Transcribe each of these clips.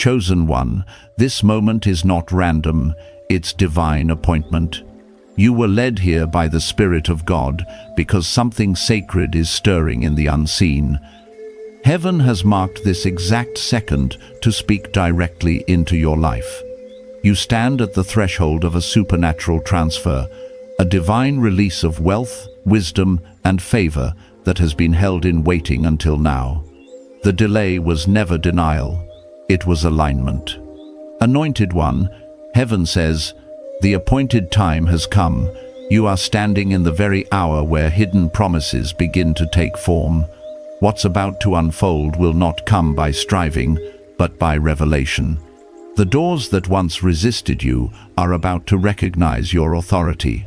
Chosen one, this moment is not random, it's divine appointment. You were led here by the Spirit of God because something sacred is stirring in the unseen. Heaven has marked this exact second to speak directly into your life. You stand at the threshold of a supernatural transfer, a divine release of wealth, wisdom, and favor that has been held in waiting until now. The delay was never denial, it was alignment. Anointed one, heaven says, the appointed time has come. You are standing in the very hour where hidden promises begin to take form. What's about to unfold will not come by striving, but by revelation. The doors that once resisted you are about to recognize your authority.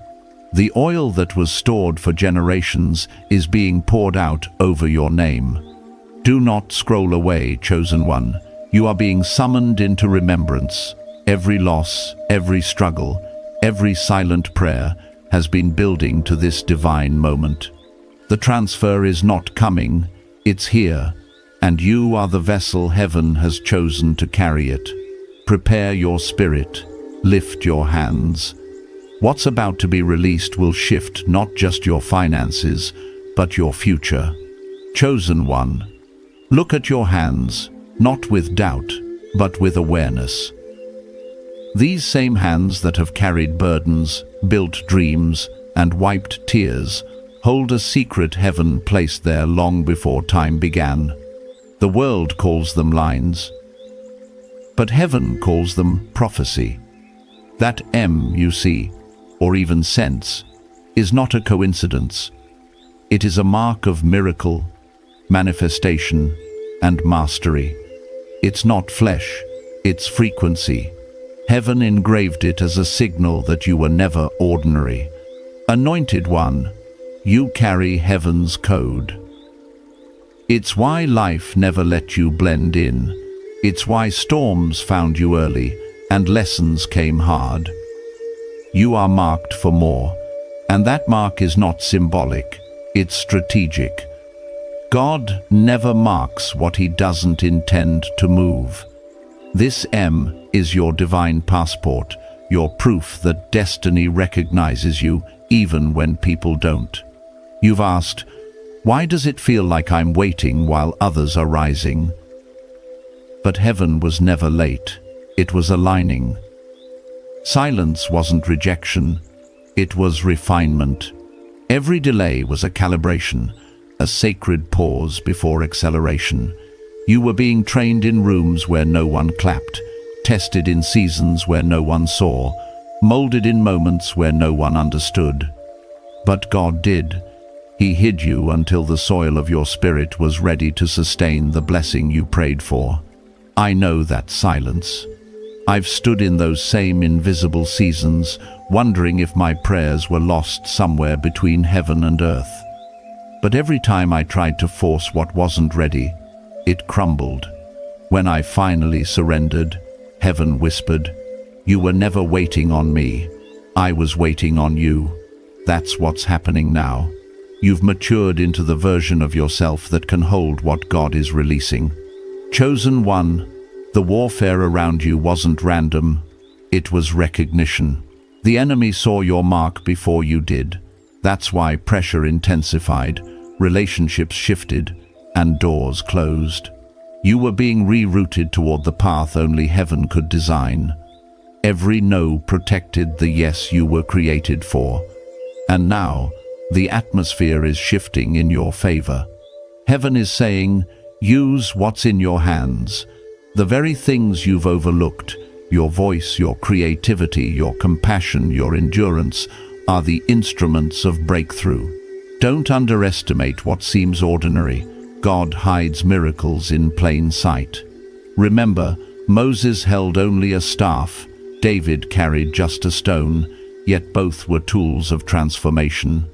The oil that was stored for generations is being poured out over your name. Do not scroll away, chosen one. You are being summoned into remembrance. Every loss, every struggle, every silent prayer has been building to this divine moment. The transfer is not coming, it's here, and you are the vessel heaven has chosen to carry it. Prepare your spirit, lift your hands. What's about to be released will shift not just your finances, but your future. Chosen one, look at your hands, not with doubt, but with awareness. These same hands that have carried burdens, built dreams, and wiped tears hold a secret heaven placed there long before time began. The world calls them lines, but heaven calls them prophecy. That M you see, or even sense, is not a coincidence. It is a mark of miracle, manifestation, and mastery. It's not flesh, it's frequency. Heaven engraved it as a signal that you were never ordinary. Anointed one, you carry heaven's code. It's why life never let you blend in. It's why storms found you early and lessons came hard. You are marked for more, and that mark is not symbolic, it's strategic. God never marks what he doesn't intend to move. This M is your divine passport, your proof that destiny recognizes you even when people don't. You've asked, why does it feel like I'm waiting while others are rising? But heaven was never late, it was aligning. Silence wasn't rejection, it was refinement. Every delay was a calibration, a sacred pause before acceleration. You were being trained in rooms where no one clapped, tested in seasons where no one saw, molded in moments where no one understood. But God did. He hid you until the soil of your spirit was ready to sustain the blessing you prayed for. I know that silence. I've stood in those same invisible seasons, wondering if my prayers were lost somewhere between heaven and earth. But every time I tried to force what wasn't ready, it crumbled. When I finally surrendered, heaven whispered, "You were never waiting on me. I was waiting on you." That's what's happening now. You've matured into the version of yourself that can hold what God is releasing. Chosen one, the warfare around you wasn't random, it was recognition. The enemy saw your mark before you did. That's why pressure intensified, relationships shifted, and doors closed. You were being rerouted toward the path only heaven could design. Every no protected the yes you were created for. And now, the atmosphere is shifting in your favor. Heaven is saying, use what's in your hands. The very things you've overlooked, your voice, your creativity, your compassion, your endurance, are the instruments of breakthrough. Don't underestimate what seems ordinary. God hides miracles in plain sight. Remember, Moses held only a staff, David carried just a stone, yet both were tools of transformation.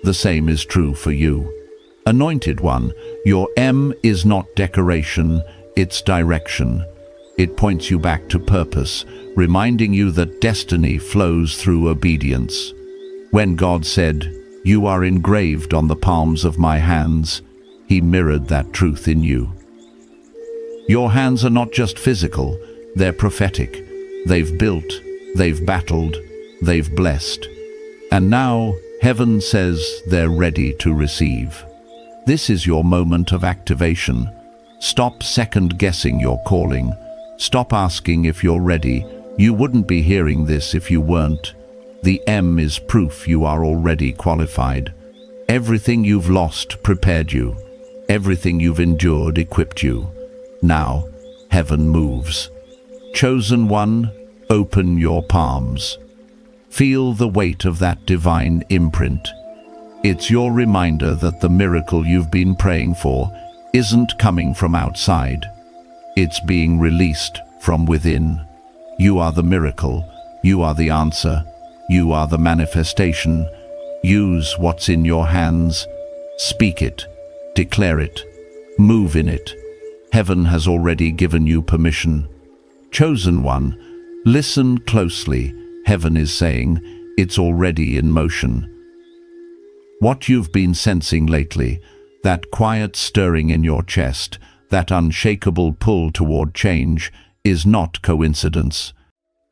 The same is true for you. Anointed one, your M is not decoration, it's direction. It points you back to purpose, reminding you that destiny flows through obedience. When God said, "You are engraved on the palms of my hands," He mirrored that truth in you. Your hands are not just physical, they're prophetic. They've built, they've battled, they've blessed. And now, heaven says they're ready to receive. This is your moment of activation. Stop second-guessing your calling. Stop asking if you're ready. You wouldn't be hearing this if you weren't. The M is proof you are already qualified. Everything you've lost prepared you. Everything you've endured equipped you. Now, heaven moves. Chosen one, open your palms. Feel the weight of that divine imprint. It's your reminder that the miracle you've been praying for isn't coming from outside. It's being released from within. You are the miracle. You are the answer. You are the manifestation. Use what's in your hands. Speak it. Declare it. Move in it. Heaven has already given you permission. Chosen one, listen closely. Heaven is saying, it's already in motion. What you've been sensing lately, that quiet stirring in your chest, that unshakable pull toward change, is not coincidence.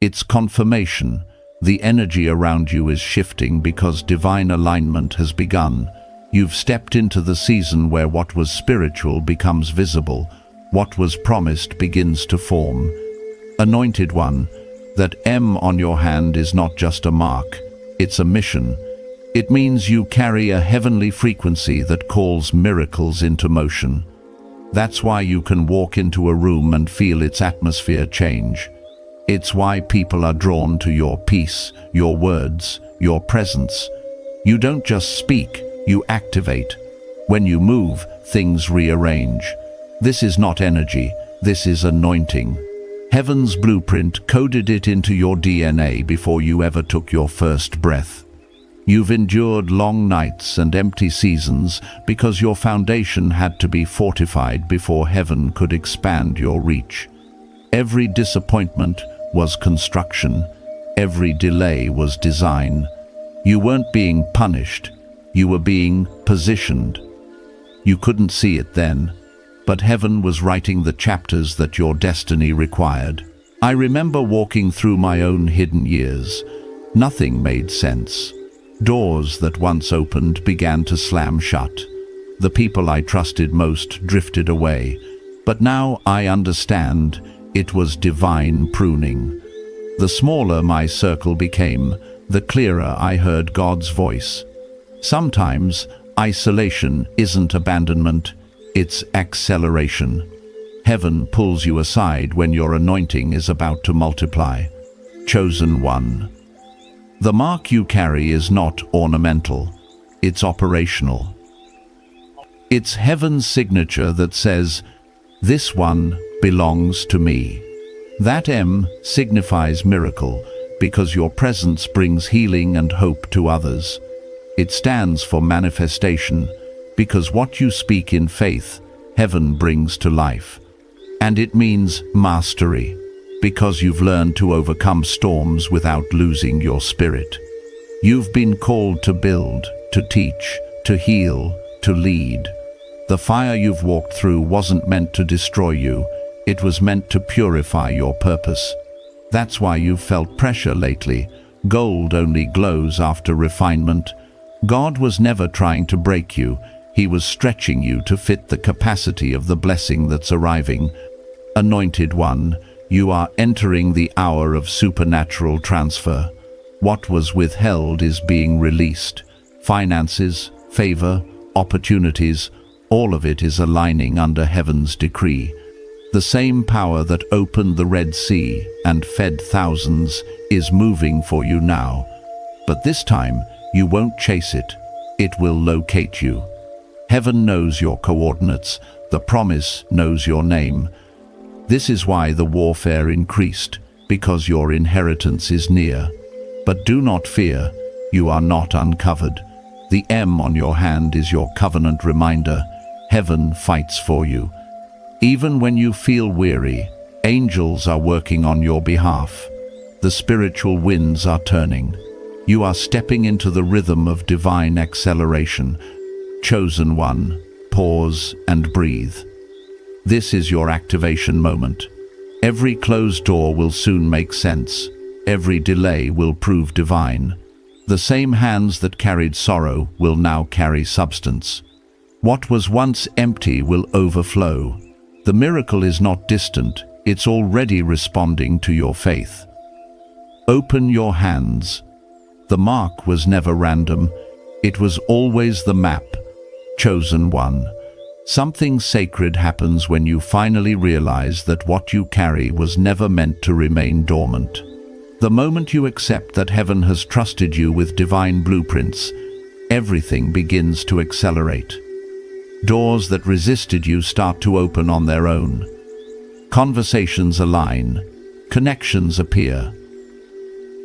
It's confirmation. The energy around you is shifting because divine alignment has begun. You've stepped into the season where what was spiritual becomes visible. What was promised begins to form. Anointed one, that M on your hand is not just a mark, it's a mission. It means you carry a heavenly frequency that calls miracles into motion. That's why you can walk into a room and feel its atmosphere change. It's why people are drawn to your peace, your words, your presence. You don't just speak, you activate. When you move, things rearrange. This is not energy, this is anointing. Heaven's blueprint coded it into your DNA before you ever took your first breath. You've endured long nights and empty seasons because your foundation had to be fortified before heaven could expand your reach. Every disappointment was construction. Every delay was design. You weren't being punished. You were being positioned. You couldn't see it then, but heaven was writing the chapters that your destiny required. I remember walking through my own hidden years. Nothing made sense. Doors that once opened began to slam shut. The people I trusted most drifted away. But now I understand it was divine pruning. The smaller my circle became, the clearer I heard God's voice. Sometimes isolation isn't abandonment, it's acceleration. Heaven pulls you aside when your anointing is about to multiply. Chosen one. The mark you carry is not ornamental, it's operational. It's heaven's signature that says, "This one belongs to me." That M signifies miracle because your presence brings healing and hope to others. It stands for manifestation because what you speak in faith, heaven brings to life. And it means mastery because you've learned to overcome storms without losing your spirit. You've been called to build, to teach, to heal, to lead. The fire you've walked through wasn't meant to destroy you, it was meant to purify your purpose. That's why you've felt pressure lately. Gold only glows after refinement. God was never trying to break you, He was stretching you to fit the capacity of the blessing that's arriving. Anointed one, you are entering the hour of supernatural transfer. What was withheld is being released. Finances, favor, opportunities, all of it is aligning under heaven's decree. The same power that opened the Red Sea and fed thousands is moving for you now. But this time, you won't chase it. It will locate you. Heaven knows your coordinates. The promise knows your name. This is why the warfare increased, because your inheritance is near. But do not fear, you are not uncovered. The M on your hand is your covenant reminder. Heaven fights for you. Even when you feel weary, angels are working on your behalf. The spiritual winds are turning. You are stepping into the rhythm of divine acceleration. Chosen one, pause and breathe. This is your activation moment. Every closed door will soon make sense. Every delay will prove divine. The same hands that carried sorrow will now carry substance. What was once empty will overflow. The miracle is not distant, it's already responding to your faith. Open your hands. The mark was never random, it was always the map. Chosen one. Something sacred happens when you finally realize that what you carry was never meant to remain dormant. The moment you accept that heaven has trusted you with divine blueprints, everything begins to accelerate. Doors that resisted you start to open on their own. Conversations align. Connections appear.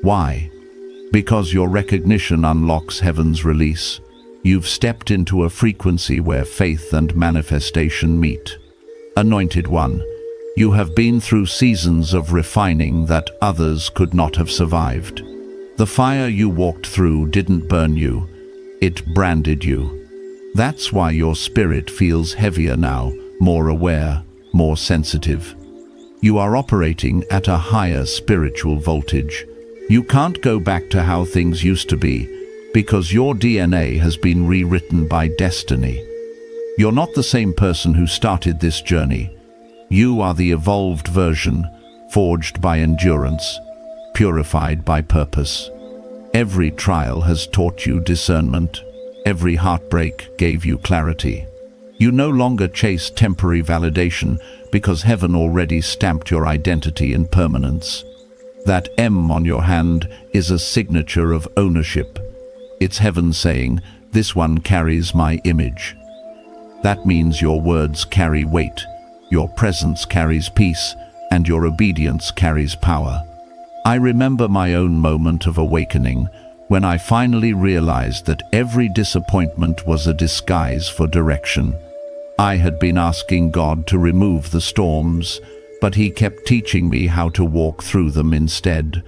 Why? Because your recognition unlocks heaven's release. You've stepped into a frequency where faith and manifestation meet. Anointed one, you have been through seasons of refining that others could not have survived. The fire you walked through didn't burn you, it branded you. That's why your spirit feels heavier now, more aware, more sensitive. You are operating at a higher spiritual voltage. You can't go back to how things used to be, because your DNA has been rewritten by destiny. You're not the same person who started this journey. You are the evolved version, forged by endurance, purified by purpose. Every trial has taught you discernment. Every heartbreak gave you clarity. You no longer chase temporary validation because heaven already stamped your identity in permanence. That M on your hand is a signature of ownership. It's heaven saying, "This one carries my image." That means your words carry weight, your presence carries peace, and your obedience carries power. I remember my own moment of awakening when I finally realized that every disappointment was a disguise for direction. I had been asking God to remove the storms, but He kept teaching me how to walk through them instead.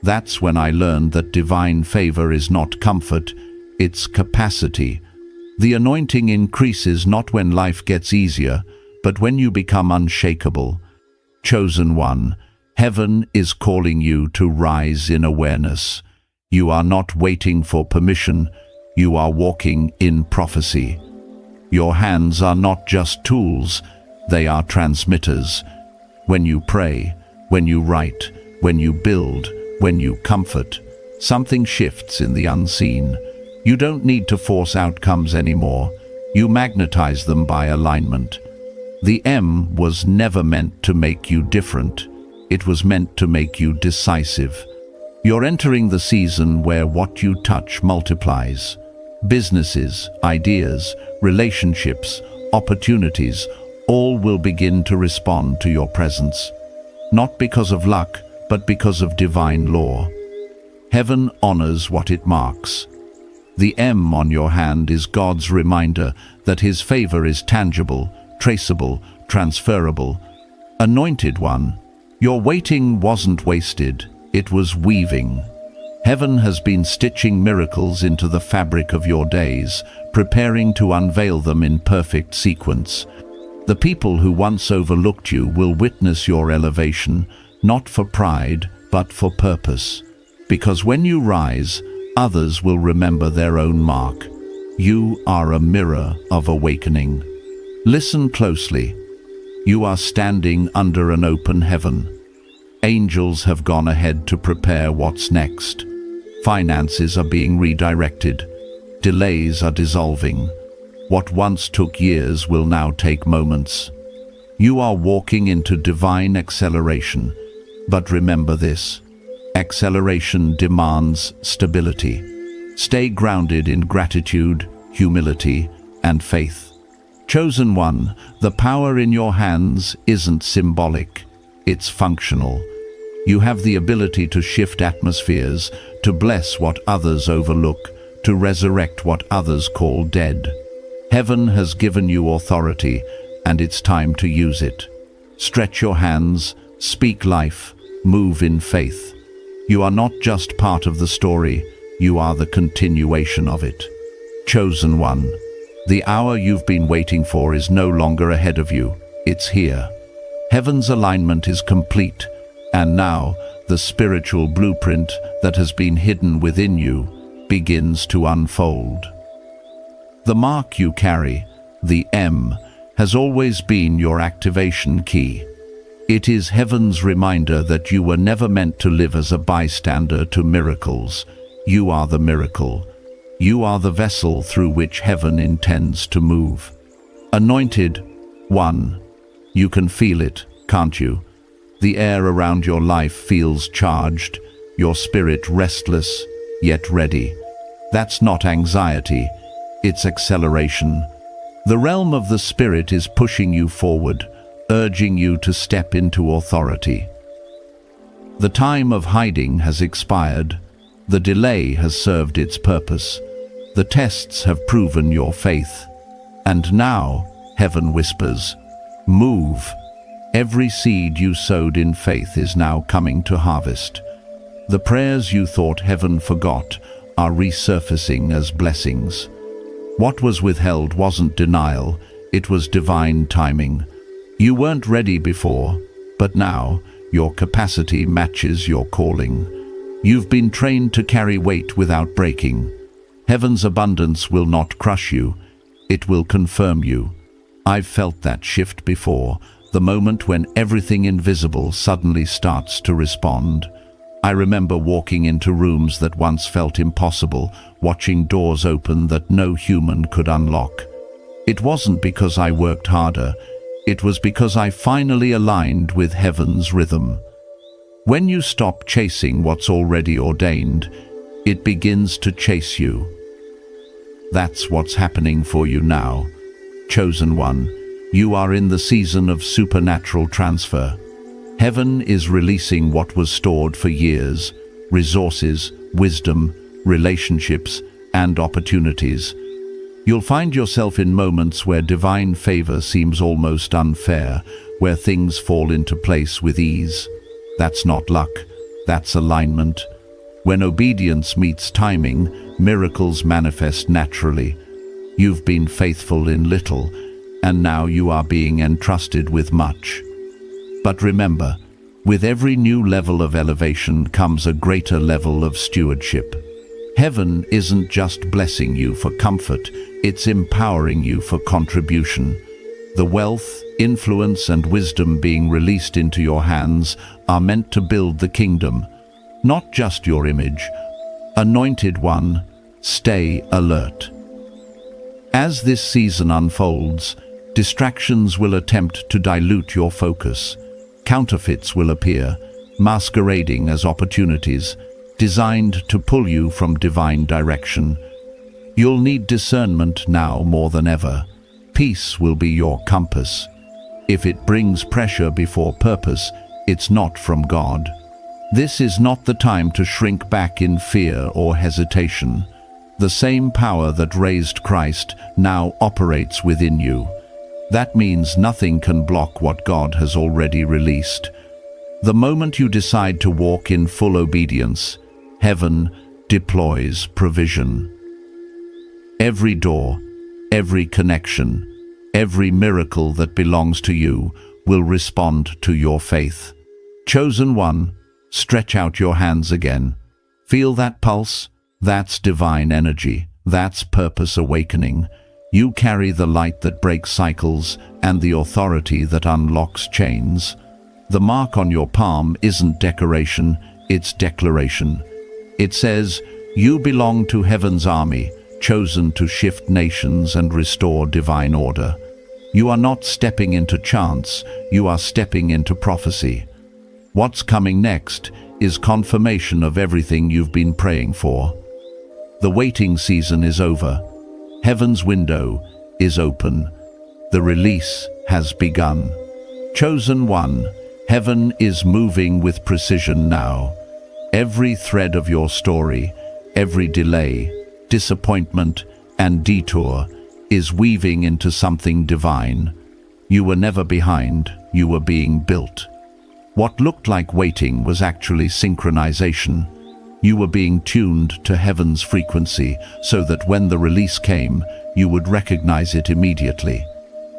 That's when I learned that divine favor is not comfort, it's capacity. The anointing increases not when life gets easier, but when you become unshakable. Chosen one, heaven is calling you to rise in awareness. You are not waiting for permission, you are walking in prophecy. Your hands are not just tools, they are transmitters. When you pray, when you write, when you build, when you comfort, something shifts in the unseen. You don't need to force outcomes anymore. You magnetize them by alignment. The M was never meant to make you different. It was meant to make you decisive. You're entering the season where what you touch multiplies. Businesses, ideas, relationships, opportunities, all will begin to respond to your presence. Not because of luck, but because of divine law. Heaven honors what it marks. The M on your hand is God's reminder that His favor is tangible, traceable, transferable. Anointed one, your waiting wasn't wasted, it was weaving. Heaven has been stitching miracles into the fabric of your days, preparing to unveil them in perfect sequence. The people who once overlooked you will witness your elevation, not for pride, but for purpose. Because when you rise, others will remember their own mark. You are a mirror of awakening. Listen closely. You are standing under an open heaven. Angels have gone ahead to prepare what's next. Finances are being redirected. Delays are dissolving. What once took years will now take moments. You are walking into divine acceleration. But remember this, acceleration demands stability. Stay grounded in gratitude, humility, and faith. Chosen one, the power in your hands isn't symbolic, it's functional. You have the ability to shift atmospheres, to bless what others overlook, to resurrect what others call dead. Heaven has given you authority, and it's time to use it. Stretch your hands, speak life, move in faith. You are not just part of the story, you are the continuation of it. Chosen one, the hour you've been waiting for is no longer ahead of you. it's here. Heaven's alignment is complete, and now the spiritual blueprint that has been hidden within you begins to unfold. The mark you carry, the M, has always been your activation key. It is heaven's reminder that you were never meant to live as a bystander to miracles. You are the miracle. You are the vessel through which heaven intends to move. Anointed One, you can feel it, can't you? The air around your life feels charged, your spirit restless, yet ready. That's not anxiety, it's acceleration. The realm of the Spirit is pushing you forward, urging you to step into authority. The time of hiding has expired. The delay has served its purpose. The tests have proven your faith. And now, heaven whispers, move. Every seed you sowed in faith is now coming to harvest. The prayers you thought heaven forgot are resurfacing as blessings. What was withheld wasn't denial, it was divine timing. You weren't ready before, but now your capacity matches your calling. You've been trained to carry weight without breaking. Heaven's abundance will not crush you, it will confirm you. I've felt that shift before, the moment when everything invisible suddenly starts to respond. I remember walking into rooms that once felt impossible, watching doors open that no human could unlock. It wasn't because I worked harder, it was because I finally aligned with heaven's rhythm. When you stop chasing what's already ordained, it begins to chase you. That's what's happening for you now. Chosen one, you are in the season of supernatural transfer. Heaven is releasing what was stored for years, resources, wisdom, relationships, and opportunities. You'll find yourself in moments where divine favor seems almost unfair, where things fall into place with ease. That's not luck, that's alignment. When obedience meets timing, miracles manifest naturally. You've been faithful in little, and now you are being entrusted with much. But remember, with every new level of elevation comes a greater level of stewardship. Heaven isn't just blessing you for comfort, it's empowering you for contribution. The wealth, influence, and wisdom being released into your hands are meant to build the kingdom, not just your image. Anointed one, stay alert. As this season unfolds, distractions will attempt to dilute your focus. Counterfeits will appear, masquerading as opportunities, designed to pull you from divine direction. You'll need discernment now more than ever. Peace will be your compass. If it brings pressure before purpose, it's not from God. This is not the time to shrink back in fear or hesitation. The same power that raised Christ now operates within you. That means nothing can block what God has already released. The moment you decide to walk in full obedience, heaven deploys provision. Every door, every connection, every miracle that belongs to you will respond to your faith. Chosen one, stretch out your hands again. Feel that pulse? That's divine energy. That's purpose awakening. You carry the light that breaks cycles and the authority that unlocks chains. The mark on your palm isn't decoration, it's declaration. It says, you belong to heaven's army, chosen to shift nations and restore divine order. You are not stepping into chance, you are stepping into prophecy. What's coming next is confirmation of everything you've been praying for. The waiting season is over. Heaven's window is open. The release has begun. Chosen one, heaven is moving with precision now. Every thread of your story, every delay, disappointment, and detour is weaving into something divine. You were never behind, you were being built. What looked like waiting was actually synchronization. You were being tuned to heaven's frequency so that when the release came, you would recognize it immediately.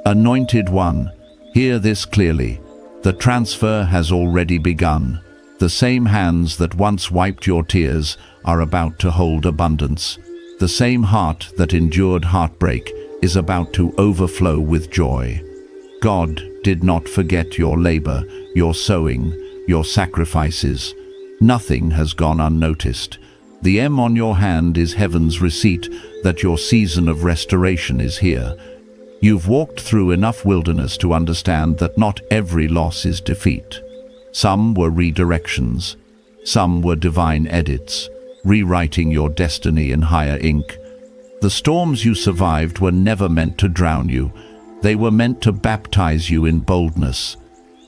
Anointed one, Hear this clearly. The transfer has already begun. The same hands that once wiped your tears are about to hold abundance. The same heart that endured heartbreak is about to overflow with joy. God did not forget your labor, your sowing, your sacrifices. Nothing has gone unnoticed. The M on your hand is heaven's receipt that your season of restoration is here. You've walked through enough wilderness to understand that not every loss is defeat. Some were redirections. Some were divine edits, rewriting your destiny in higher ink. The storms you survived were never meant to drown you. They were meant to baptize you in boldness.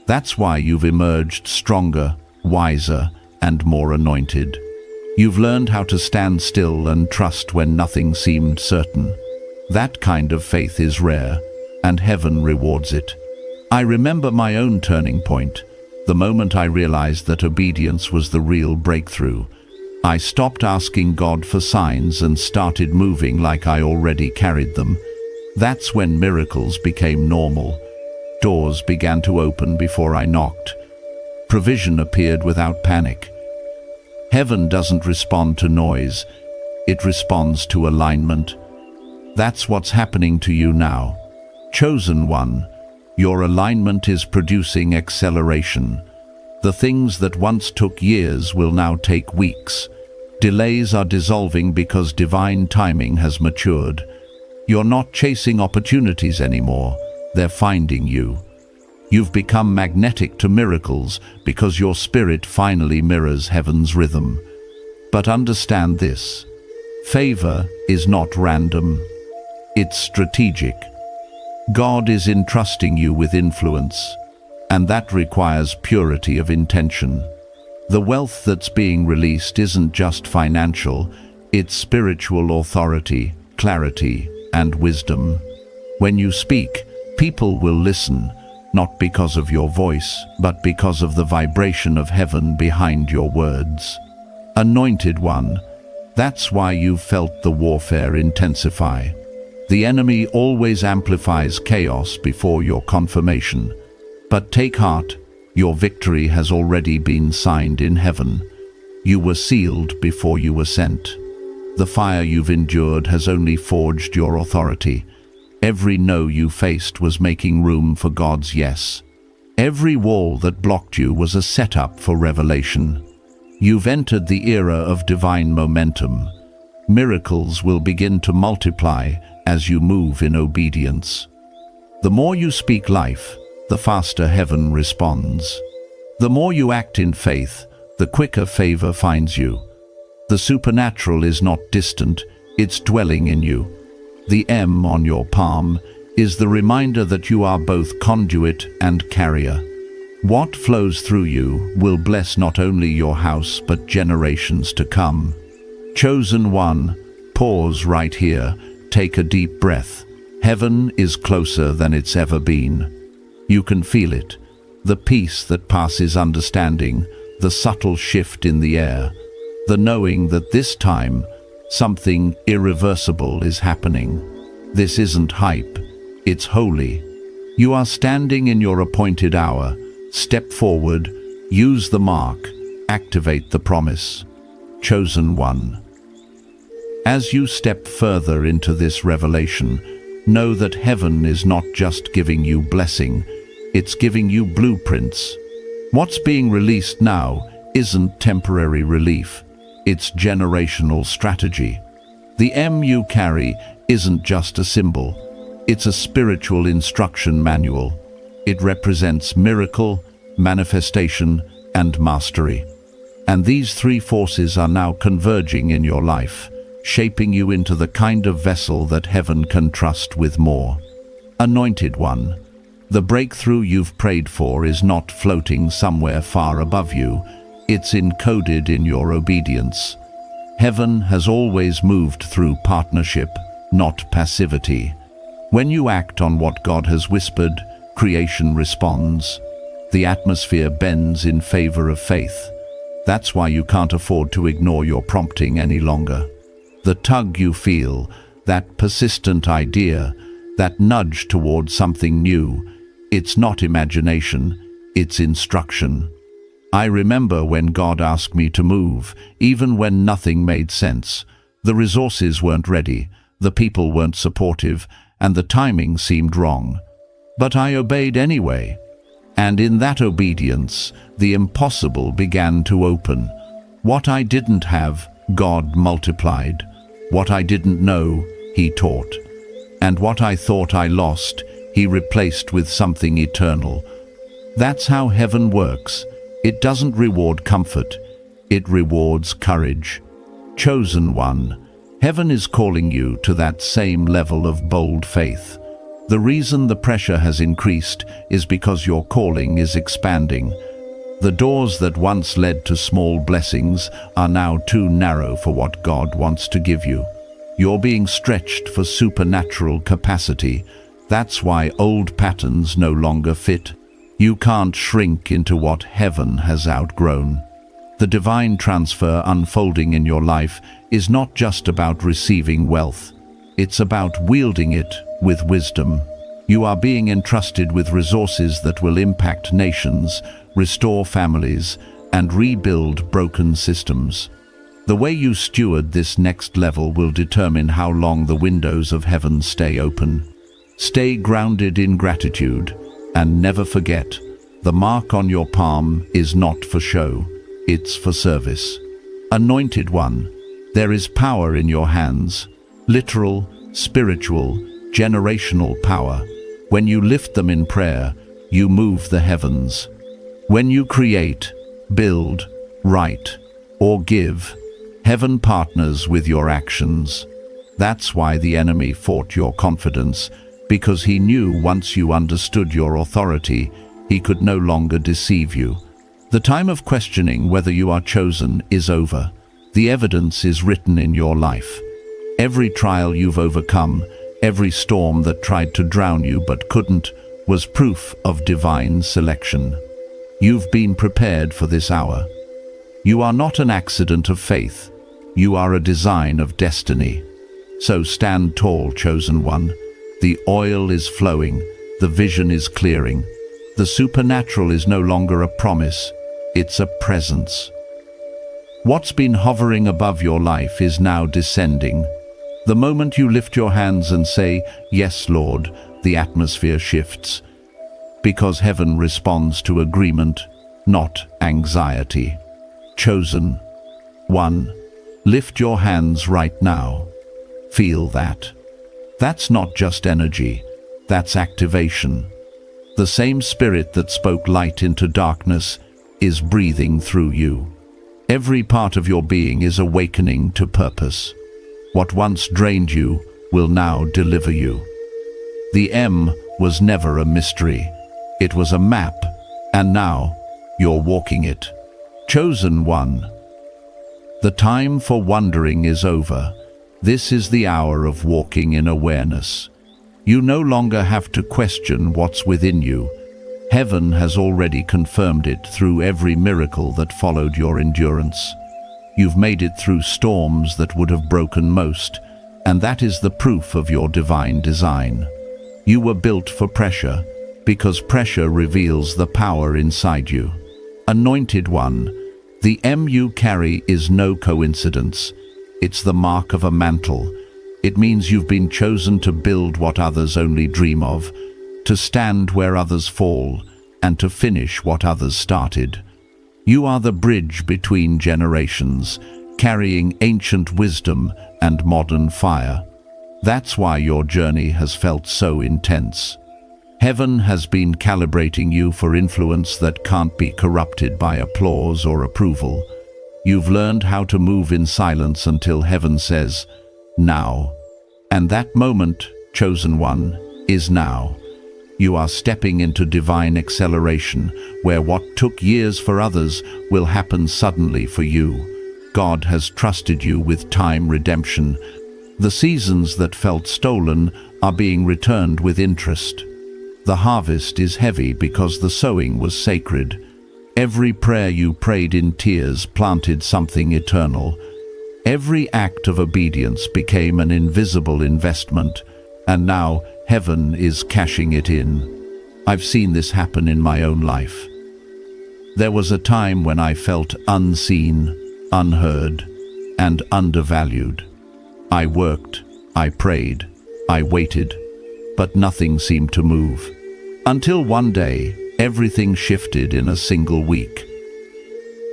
That's why you've emerged stronger, wiser, and more anointed. You've learned how to stand still and trust when nothing seemed certain. That kind of faith is rare, and heaven rewards it. I remember my own turning point, the moment I realized that obedience was the real breakthrough. I stopped asking God for signs and started moving like I already carried them. That's when miracles became normal. Doors began to open before I knocked. Provision appeared without panic. Heaven doesn't respond to noise, it responds to alignment. That's what's happening to you now. Chosen one, your alignment is producing acceleration. The things that once took years will now take weeks. Delays are dissolving because divine timing has matured. You're not chasing opportunities anymore, they're finding you. You've become magnetic to miracles because your spirit finally mirrors heaven's rhythm. But understand this, favor is not random, it's strategic. God is entrusting you with influence, and that requires purity of intention. The wealth that's being released isn't just financial, it's spiritual authority, clarity, and wisdom. When you speak, people will listen, not because of your voice, but because of the vibration of heaven behind your words. Anointed one, that's why you've felt the warfare intensify. The enemy always amplifies chaos before your confirmation. But take heart, your victory has already been signed in heaven. You were sealed before you were sent. The fire you've endured has only forged your authority. Every no you faced was making room for God's yes. Every wall that blocked you was a setup for revelation. You've entered the era of divine momentum. Miracles will begin to multiply as you move in obedience. The more you speak life, the faster heaven responds. The more you act in faith, the quicker favor finds you. The supernatural is not distant, it's dwelling in you. The M on your palm is the reminder that you are both conduit and carrier. What flows through you will bless not only your house but generations to come. Chosen one, pause right here, take a deep breath. Heaven is closer than it's ever been. You can feel it, the peace that passes understanding, the subtle shift in the air, the knowing that this time something irreversible is happening. This isn't hype, it's holy. You are standing in your appointed hour. Step forward, use the mark, activate the promise. Chosen one. As you step further into this revelation, know that heaven is not just giving you blessing, it's giving you blueprints. What's being released now isn't temporary relief, it's generational strategy. The M you carry isn't just a symbol, it's a spiritual instruction manual. It represents miracle, manifestation, and mastery. And these three forces are now converging in your life, shaping you into the kind of vessel that heaven can trust with more. Anointed one, the breakthrough you've prayed for is not floating somewhere far above you, it's encoded in your obedience. Heaven has always moved through partnership, not passivity. When you act on what God has whispered, creation responds. The atmosphere bends in favor of faith. That's why you can't afford to ignore your prompting any longer. The tug you feel, that persistent idea, that nudge toward something new, It's not imagination, it's instruction. I remember when God asked me to move, even when nothing made sense. The resources weren't ready, the people weren't supportive, and the timing seemed wrong. But I obeyed anyway. And in that obedience, the impossible began to open. What I didn't have, God multiplied. What I didn't know, He taught. And what I thought I lost, He replaced with something eternal. That's how heaven works. It doesn't reward comfort. It rewards courage. Chosen one, heaven is calling you to that same level of bold faith. The reason the pressure has increased is because your calling is expanding. The doors that once led to small blessings are now too narrow for what God wants to give you. You're being stretched for supernatural capacity. That's why old patterns no longer fit. You can't shrink into what heaven has outgrown. The divine transfer unfolding in your life is not just about receiving wealth. It's about wielding it with wisdom. You are being entrusted with resources that will impact nations, restore families, and rebuild broken systems. The way you steward this next level will determine how long the windows of heaven stay open. Stay grounded in gratitude, and never forget, the mark on your palm is not for show, it's for service. Anointed one, there is power in your hands, literal, spiritual, generational power. When you lift them in prayer, you move the heavens. When you create, build, write, or give, heaven partners with your actions. That's why the enemy fought your confidence, because he knew once you understood your authority, he could no longer deceive you. The time of questioning whether you are chosen is over. The evidence is written in your life. Every trial you've overcome, every storm that tried to drown you but couldn't, was proof of divine selection. You've been prepared for this hour. You are not an accident of faith. You are a design of destiny. So stand tall, chosen one. The oil is flowing, the vision is clearing. The supernatural is no longer a promise, it's a presence. What's been hovering above your life is now descending. The moment you lift your hands and say, "Yes, Lord," the atmosphere shifts. Because heaven responds to agreement, not anxiety. Chosen one, lift your hands right now. Feel that. That's not just energy, that's activation. The same spirit that spoke light into darkness is breathing through you. Every part of your being is awakening to purpose. What once drained you will now deliver you. The M was never a mystery. It was a map, and now you're walking it. Chosen one. The time for wondering is over. This is the hour of walking in awareness. You no longer have to question what's within you. Heaven has already confirmed it through every miracle that followed your endurance. You've made it through storms that would have broken most, and that is the proof of your divine design. You were built for pressure, because pressure reveals the power inside you. Anointed one, the M you carry is no coincidence. It's the mark of a mantle. It means you've been chosen to build what others only dream of, to stand where others fall, and to finish what others started. You are the bridge between generations, carrying ancient wisdom and modern fire. That's why your journey has felt so intense. Heaven has been calibrating you for influence that can't be corrupted by applause or approval. You've learned how to move in silence until heaven says, "Now." And that moment, chosen one, is now. You are stepping into divine acceleration, where what took years for others will happen suddenly for you. God has trusted you with time redemption. The seasons that felt stolen are being returned with interest. The harvest is heavy because the sowing was sacred. Every prayer you prayed in tears planted something eternal. Every act of obedience became an invisible investment, and now heaven is cashing it in. I've seen this happen in my own life. There was a time when I felt unseen, unheard, and undervalued. I worked, I prayed, I waited, but nothing seemed to move. Until one day, everything shifted in a single week.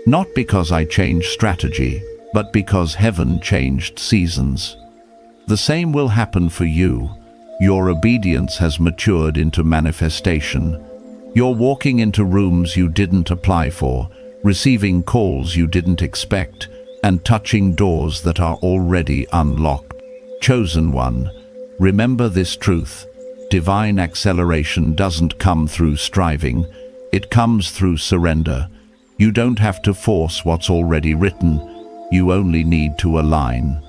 Not because I changed strategy, but because heaven changed seasons. The same will happen for you. Your obedience has matured into manifestation. You're walking into rooms you didn't apply for, receiving calls you didn't expect, and touching doors that are already unlocked. Chosen one, remember this truth. Divine acceleration doesn't come through striving, it comes through surrender. You don't have to force what's already written, you only need to align.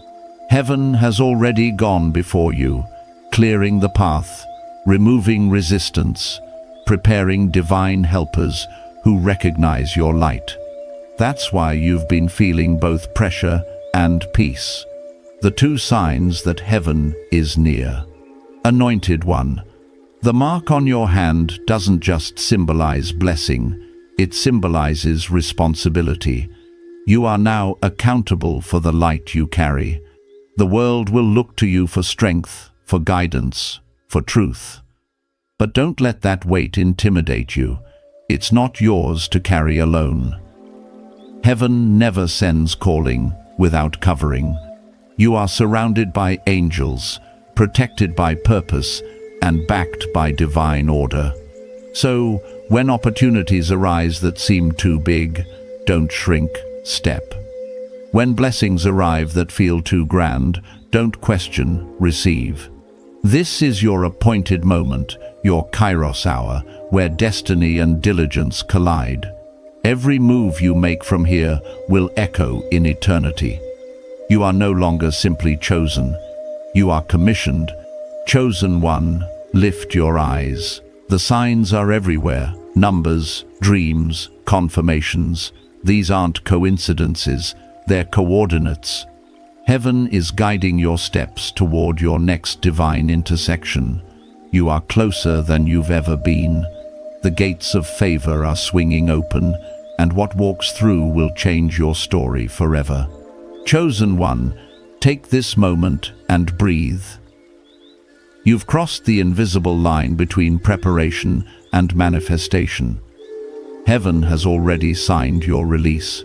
Heaven has already gone before you, clearing the path, removing resistance, preparing divine helpers who recognize your light. That's why you've been feeling both pressure and peace, the two signs that heaven is near. Anointed one, the mark on your hand doesn't just symbolize blessing, it symbolizes responsibility. You are now accountable for the light you carry. The world will look to you for strength, for guidance, for truth. But don't let that weight intimidate you. It's not yours to carry alone. Heaven never sends calling without covering. You are surrounded by angels, protected by purpose, and backed by divine order. So, when opportunities arise that seem too big, don't shrink, step. When blessings arrive that feel too grand, don't question, receive. This is your appointed moment, your Kairos hour, where destiny and diligence collide. Every move you make from here will echo in eternity. You are no longer simply chosen. You are commissioned. Chosen one, lift your eyes. The signs are everywhere. Numbers, dreams, confirmations. These aren't coincidences, they're coordinates. Heaven is guiding your steps toward your next divine intersection. You are closer than you've ever been. The gates of favor are swinging open, and what walks through will change your story forever. Chosen one, take this moment and breathe. You've crossed the invisible line between preparation and manifestation. Heaven has already signed your release.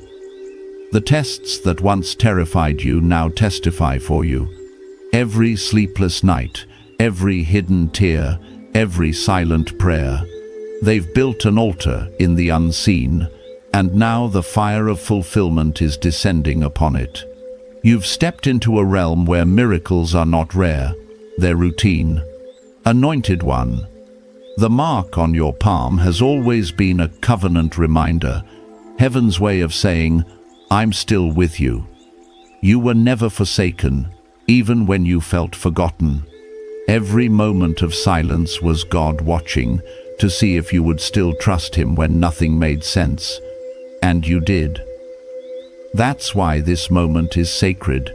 The tests that once terrified you now testify for you. Every sleepless night, every hidden tear, every silent prayer. They've built an altar in the unseen, and now the fire of fulfillment is descending upon it. You've stepped into a realm where miracles are not rare, they're routine. Anointed one, the mark on your palm has always been a covenant reminder, heaven's way of saying, I'm still with you. You were never forsaken, even when you felt forgotten. Every moment of silence was God watching to see if you would still trust him when nothing made sense. And you did. That's why this moment is sacred.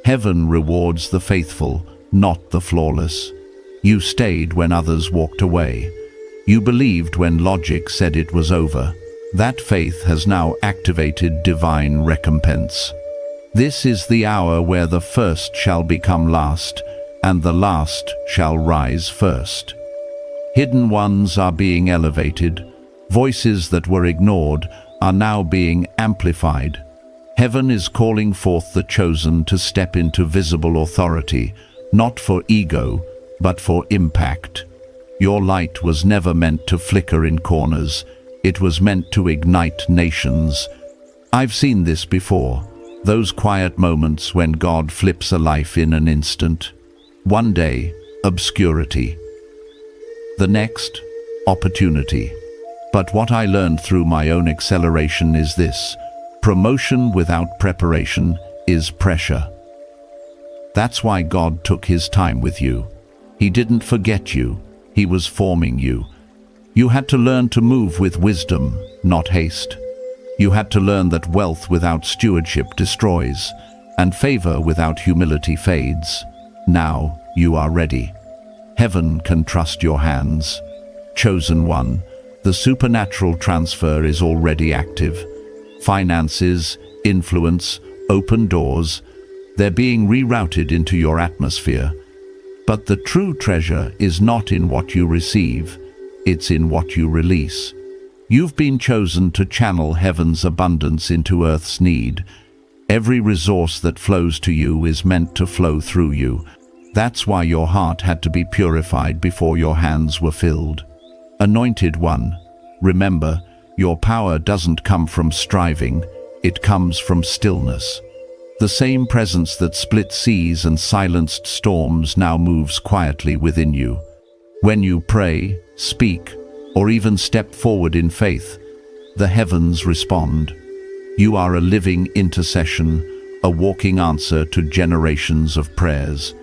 Heaven rewards the faithful, not the flawless. You stayed when others walked away. You believed when logic said it was over. That faith has now activated divine recompense. This is the hour where the first shall become last, and the last shall rise first. Hidden ones are being elevated. Voices that were ignored are now being amplified. Heaven is calling forth the chosen to step into visible authority, not for ego, but for impact. Your light was never meant to flicker in corners. It was meant to ignite nations. I've seen this before, those quiet moments when God flips a life in an instant. One day, obscurity. The next, opportunity. But what I learned through my own acceleration is this: promotion without preparation is pressure. That's why God took his time with you. He didn't forget you, he was forming you. You had to learn to move with wisdom, not haste. You had to learn that wealth without stewardship destroys, and favor without humility fades. Now you are ready. Heaven can trust your hands. Chosen one, the supernatural transfer is already active. Finances, influence, open doors, they're being rerouted into your atmosphere. But the true treasure is not in what you receive, it's in what you release. You've been chosen to channel heaven's abundance into earth's need. Every resource that flows to you is meant to flow through you. That's why your heart had to be purified before your hands were filled. Anointed one, remember, your power doesn't come from striving, it comes from stillness. The same presence that split seas and silenced storms now moves quietly within you. When you pray, speak, or even step forward in faith, the heavens respond. You are a living intercession, a walking answer to generations of prayers.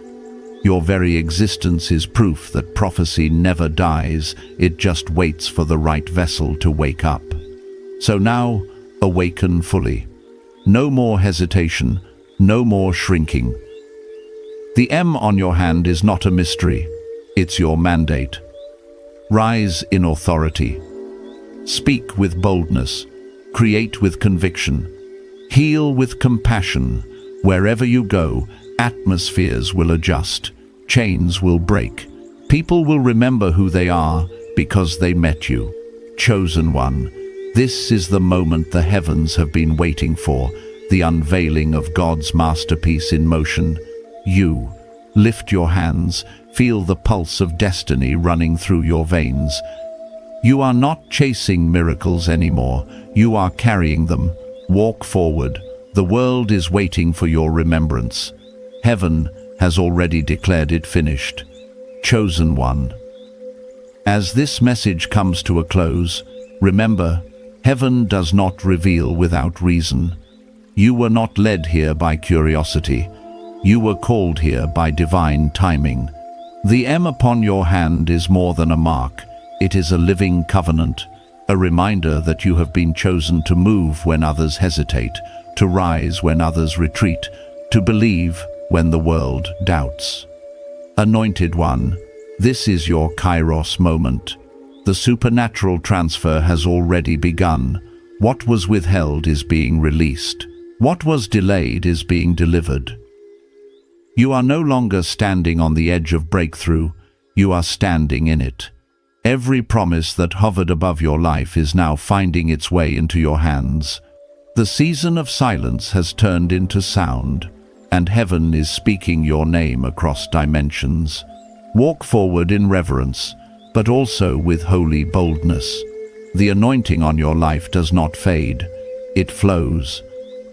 Your very existence is proof that prophecy never dies, it just waits for the right vessel to wake up. So now, awaken fully. No more hesitation, no more shrinking. The M on your hand is not a mystery, it's your mandate. Rise in authority. Speak with boldness. Create with conviction. Heal with compassion. Wherever you go, atmospheres will adjust. Chains will break. People will remember who they are because they met you. Chosen one, this is the moment the heavens have been waiting for, the unveiling of God's masterpiece in motion. You, lift your hands, feel the pulse of destiny running through your veins. You are not chasing miracles anymore, you are carrying them. Walk forward. The world is waiting for your remembrance. Heaven has already declared it finished. Chosen one. As this message comes to a close, remember, heaven does not reveal without reason. You were not led here by curiosity. You were called here by divine timing. The M upon your hand is more than a mark. It is a living covenant, a reminder that you have been chosen to move when others hesitate, to rise when others retreat, to believe when the world doubts. Anointed one, this is your Kairos moment. The supernatural transfer has already begun. What was withheld is being released. What was delayed is being delivered. You are no longer standing on the edge of breakthrough, you are standing in it. Every promise that hovered above your life is now finding its way into your hands. The season of silence has turned into sound, and heaven is speaking your name across dimensions. Walk forward in reverence, but also with holy boldness. The anointing on your life does not fade, it flows.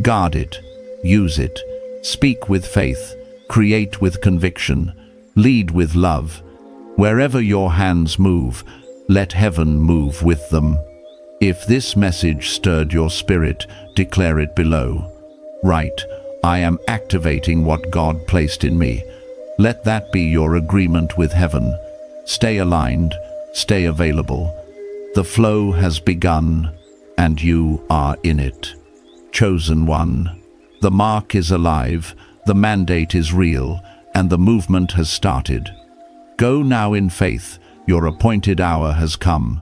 Guard it, use it, speak with faith, create with conviction, lead with love. Wherever your hands move, let heaven move with them. If this message stirred your spirit, declare it below. Write, I am activating what God placed in me. Let that be your agreement with heaven. Stay aligned, stay available. The flow has begun, and you are in it. Chosen one, the mark is alive, the mandate is real, and the movement has started. Go now in faith, your appointed hour has come.